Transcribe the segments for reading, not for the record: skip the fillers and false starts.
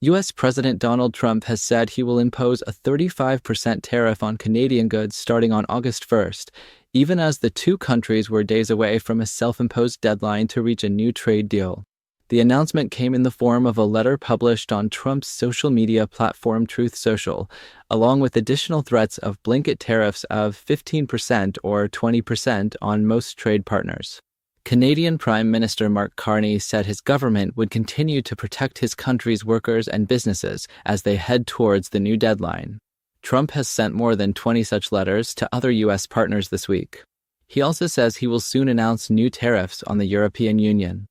U.S. President Donald Trump has said he will impose a 35% tariff on Canadian goods starting on August 1st, even as the two countries were days away from a self-imposed deadline to reach a new trade deal. The announcement came in the form of a letter published on Trump's social media platform Truth Social, along with additional threats of blanket tariffs of 15% or 20% on most trade partners. Canadian Prime Minister Mark Carney said his government would continue to protect his country's workers and businesses as they head towards the new deadline. Trump has sent more than 20 such letters to other U.S. partners this week. He also says he will soon announce new tariffs on the European Union.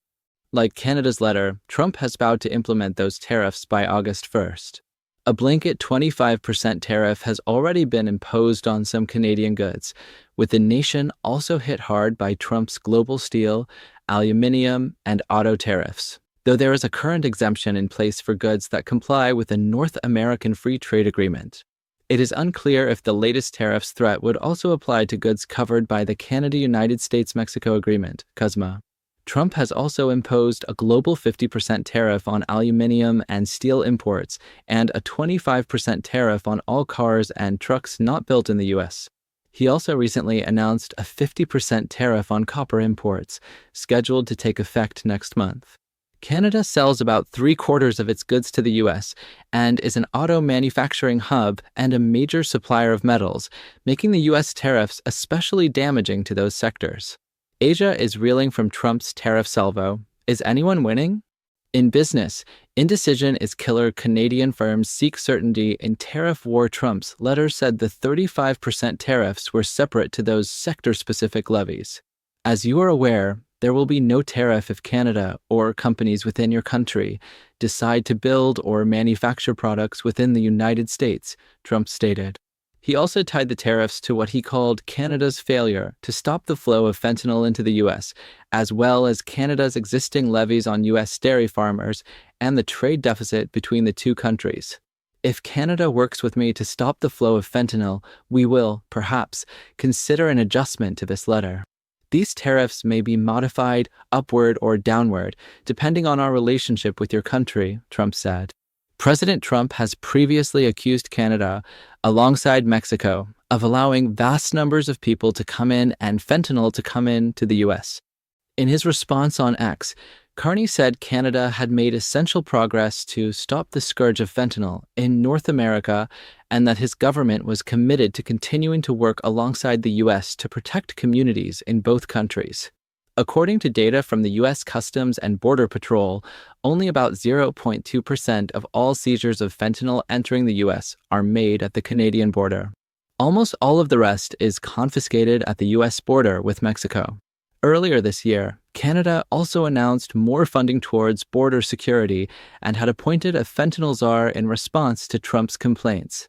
Like Canada's letter, Trump has vowed to implement those tariffs by August 1st. A blanket 25% tariff has already been imposed on some Canadian goods, with the nation also hit hard by Trump's global steel, aluminium, and auto tariffs, though there is a current exemption in place for goods that comply with the North American Free Trade Agreement. It is unclear if the latest tariffs threat would also apply to goods covered by the Canada-United States-Mexico Agreement, CUSMA. Trump has also imposed a global 50% tariff on aluminium and steel imports and a 25% tariff on all cars and trucks not built in the U.S. He also recently announced a 50% tariff on copper imports, scheduled to take effect next month. Canada sells about 3/4 of its goods to the U.S. and is an auto manufacturing hub and a major supplier of metals, making the U.S. tariffs especially damaging to those sectors. Asia is reeling from Trump's tariff salvo. Is anyone winning? In business, indecision is killer. Canadian firms seek certainty in tariff war. Trump's letter said the 35% tariffs were separate to those sector-specific levies. As you are aware, there will be no tariff if Canada or companies within your country decide to build or manufacture products within the United States, Trump stated. He also tied the tariffs to what he called Canada's failure to stop the flow of fentanyl into the U.S., as well as Canada's existing levies on U.S. dairy farmers and the trade deficit between the two countries. If Canada works with me to stop the flow of fentanyl, we will, perhaps, consider an adjustment to this letter. These tariffs may be modified upward or downward, depending on our relationship with your country, Trump said. President Trump has previously accused Canada, alongside Mexico, of allowing vast numbers of people to come in and fentanyl to come in to the U.S. In his response on X, Carney said Canada had made essential progress to stop the scourge of fentanyl in North America and that his government was committed to continuing to work alongside the U.S. to protect communities in both countries. According to data from the U.S. Customs and Border Patrol, only about 0.2% of all seizures of fentanyl entering the U.S. are made at the Canadian border. Almost all of the rest is confiscated at the U.S. border with Mexico. Earlier this year, Canada also announced more funding towards border security and had appointed a fentanyl czar in response to Trump's complaints.